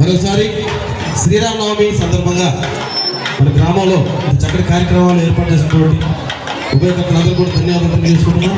మరోసారి శ్రీరామనవమి సందర్భంగా మన గ్రామంలో చక్కటి కార్యక్రమాలు ఏర్పాటు చేసినటువంటి ఉభయకర్తలందరూ కూడా ధన్యవాదాలు తెలియజేసుకుంటున్నాం.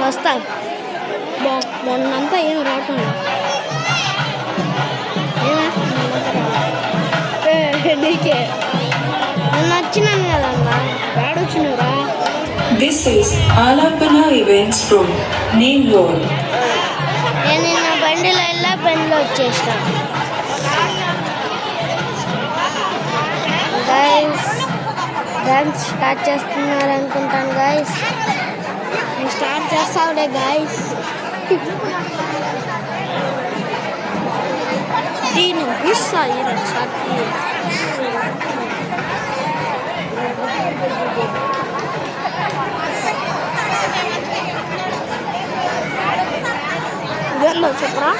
వస్తాను మొన్నంతా ఏం రావటం నీకే నచ్చినాను కదన్నా వాడొచ్చినరా. This is Alapana Events from Neem Road. నేను నిన్న బండిలో వెళ్ళా బండిలో వచ్చేసిన. గైస్ డాన్స్ స్టార్ట్ చేస్తున్నారు అనుకుంటాను గైస్. Start చేస్తావులే guys. దీని ఇస్తాయి ఇదేందో చెప్పరా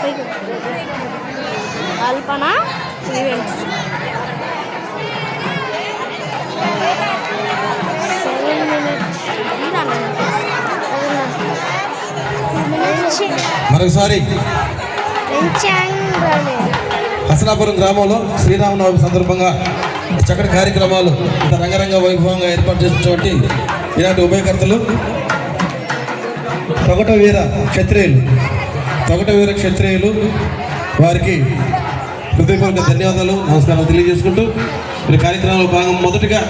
పైకి అల్పన ఈవెంట్స్ 7 minutes. మరొకసారి హసనాపురం గ్రామంలో శ్రీరామనవమి సందర్భంగా చక్కటి కార్యక్రమాలు ఇంత రంగరంగ వైభవంగా ఏర్పాటు చేసినటువంటి ఇలాంటి ఉభయకర్తలు తొగట వీర క్షత్రియులు వారికి హృదయపూర్వక ధన్యవాదాలు నమస్కారాలు తెలియజేసుకుంటూ ఈ కార్యక్రమంలో భాగం మొదటిగా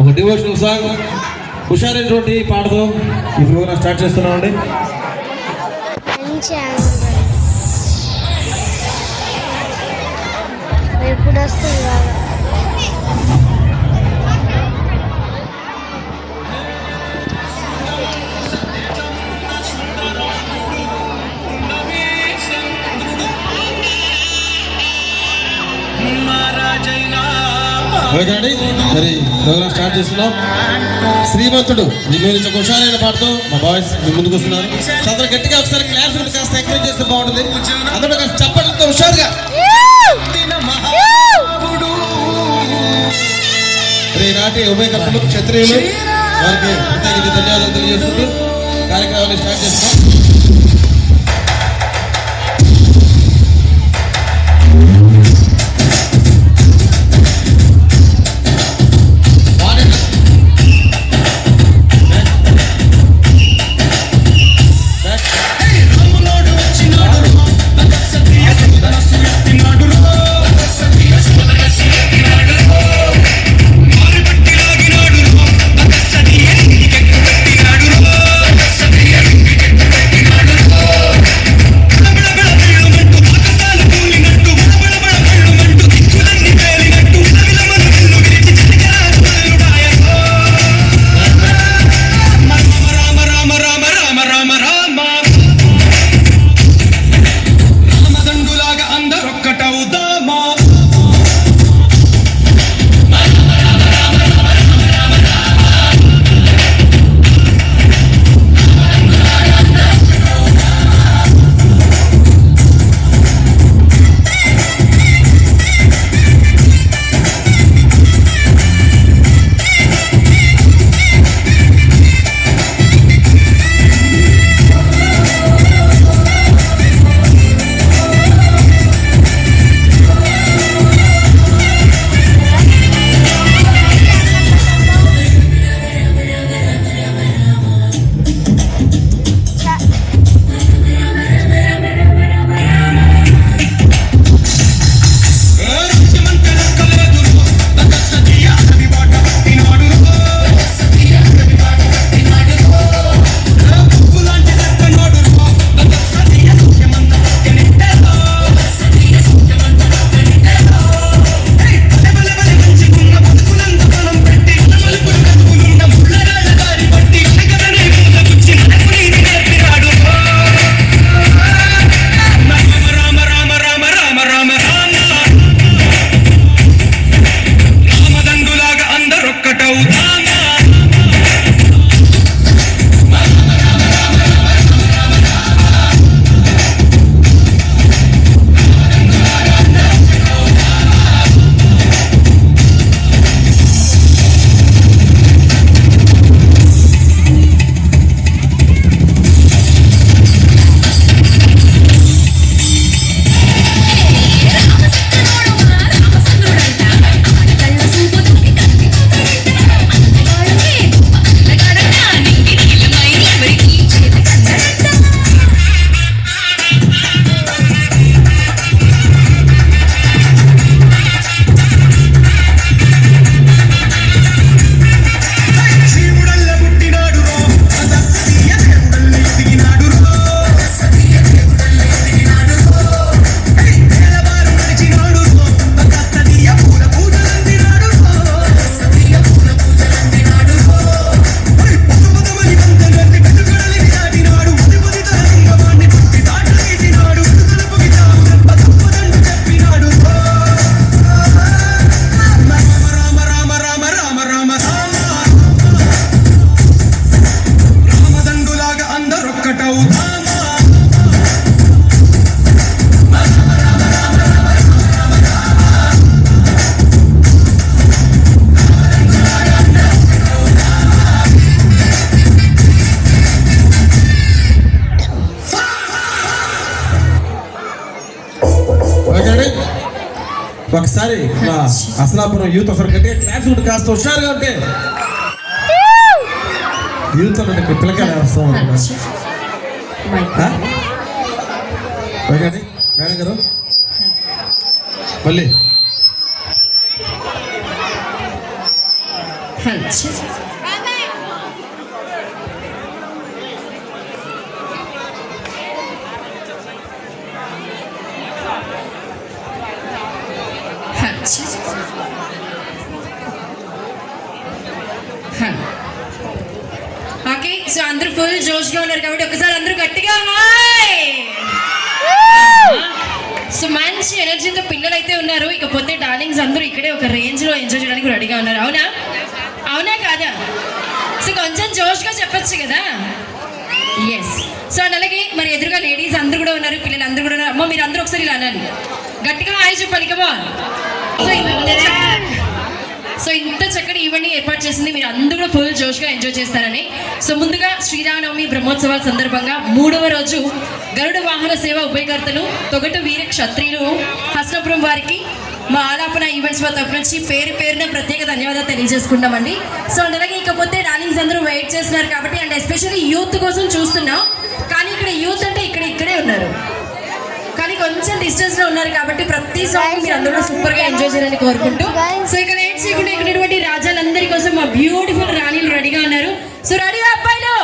ఒక డివోషనల్ సాంగ్ హుషారైనటువంటి పాటతో ఈ ప్రోగ్రాం స్టార్ట్ చేస్తున్నామండి. ఎప్పుడు వస్తుంది మరి ప్రోగ్రాం స్టార్ట్ చేస్తున్నాం. శ్రీమంతుడు మీ గురించి ఒక హుషారైన పాటతో మా బాయ్స్ మీ ముందుకు వస్తున్నారు. అందరూ గట్టిగా ఒకసారి క్లాస్ కాస్త ఎంకరేజ్ చేస్తే బాగుంటుంది. అందరూ కాస్త చప్పట్లతో హుషారుగా నాటి ఉభయకర్తలు క్షత్రియులు వారికి ప్రత్యేక ధన్యవాదాలు తెలియజేసుకుంటూ కార్యక్రమాన్ని స్టార్ట్ చేస్తున్నాం. ఒకసారి మా అసలాపురం యూత్ అసలు గట్టిగా క్లాస్ కూడా కాస్త హుషారుగా ఉంటే యూత్ అంటే పిల్లకాయలు వస్తూ ఉంటారు. మేడం గారు మళ్ళీ ఓకే, సో అందరూ ఫుల్ జోష్గా ఉన్నారు కాబట్టి ఒకసారి అందరూ గట్టిగా సో మంచి ఎనర్జీతో పిల్లలు అయితే ఉన్నారు. ఇకపోతే డార్లింగ్స్ అందరూ ఇక్కడే ఒక రేంజ్లో ఎంజాయ్ చేయడానికి రెడీగా ఉన్నారు. అవునా అవునా కాదా? సో కొంచెం జోష్గా చెప్పచ్చు కదా. ఎస్. సో అలాగే మరి ఎదురుగా లేడీస్ అందరూ కూడా ఉన్నారు, పిల్లలు అందరూ కూడా ఉన్నారు. అమ్మ మీరు అందరూ ఒకసారి ఇలా అనాలి, గట్టిగా హాయ్ చెప్పాలి. కమా. సో ఇంత చక్కటి ఈవెంట్ ఏర్పాటు చేసింది మీరు అందరూ కూడా ఫుల్ జోష్గా ఎంజాయ్ చేస్తారని. సో ముందుగా శ్రీరామనవమి బ్రహ్మోత్సవాల సందర్భంగా 3వ రోజు గరుడ వాహన సేవ ఉభయకర్తలు తొగట వీర క్షత్రియులు హస్నాపురం వారికి మా ఆలాపన ఈవెంట్స్ తరపు నుంచి పేరు పేరున ప్రత్యేక ధన్యవాదాలు తెలియజేసుకుంటామండి. సో అలాగే ఇకపోతే డార్లింగ్స్ అందరూ వెయిట్ చేస్తున్నారు కాబట్టి అండ్ ఎస్పెషల్లీ యూత్ కోసం చూస్తున్నాం, కానీ ఇక్కడ యూత్ అంటే ఇక్కడే ఉన్నారు, కానీ కొంచెం డిస్టెన్స్ లో ఉన్నారు కాబట్టి ప్రతి సాంగ్ మీరు అందరూ సూపర్ గా ఎంజాయ్ చేయాలని కోరుకుంటూ సో ఇక్కడ లేట్ చేయకుండా ఇక్కడ రాజాలందరి కోసం మా బ్యూటిఫుల్ రాణిలు రెడీగా ఉన్నారు. సో రెడీగా అబ్బాయిలు,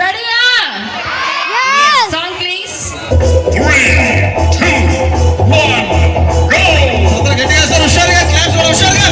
రెడీగా? Song please. గట్టిగా సార్ హుషారుగా క్లాస్ కూడా హుషారుగా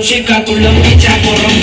శ్రీకాకుళం ఇచ్చాపురం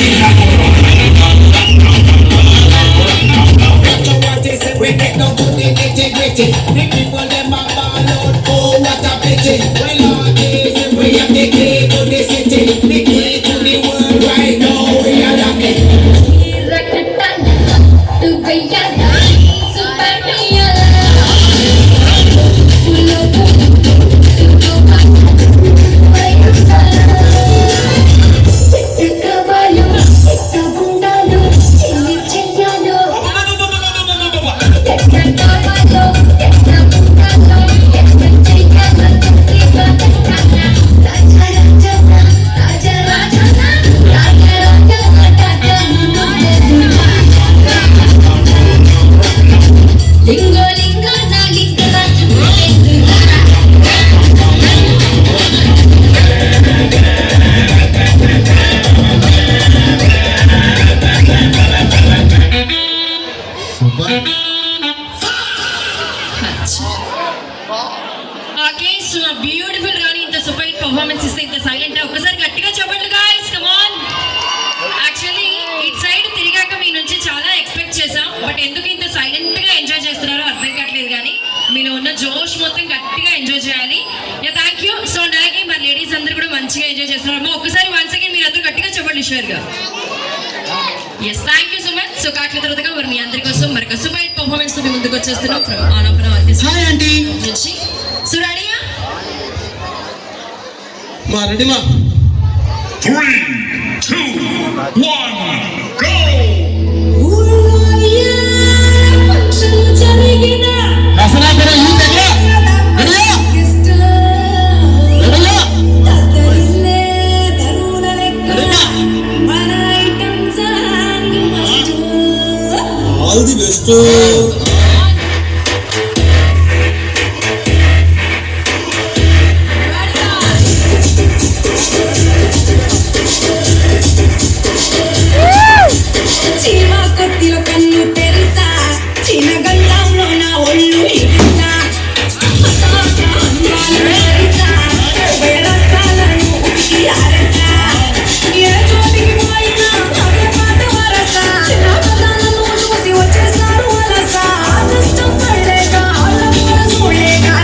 Get జోష్ మొత్తం గట్టిగా ఎంజాయ్ చేయాలి. Thank you. సో అలాగే మన లేడీస్ అందరూ కూడా మంచిగా ఎంజాయ్ చేస్తున్నారు. అమ్మా ఒక్కసారి వన్స్ అగైన్ మీరు అందరూ గట్టిగా చెప్పండి షూర్గా. Yes, thank you so much. So కాట్ల తర్వాతగా మరి మీ అందరి కోసం మరొక సూపర్ హిట్ పర్ఫార్మెన్స్ తో మీ ముందుకు వచ్చేస్తున్నాం ఫ్రమ్ ఆలాపన ఆర్కెస్ట్రా నుంచి. సో రెడీయా? మా రెడీ మా 3, 2, 1, go! రసనాపురం యూత్ ఎక్కడ? రెడీయా? రెడీయా? All the best.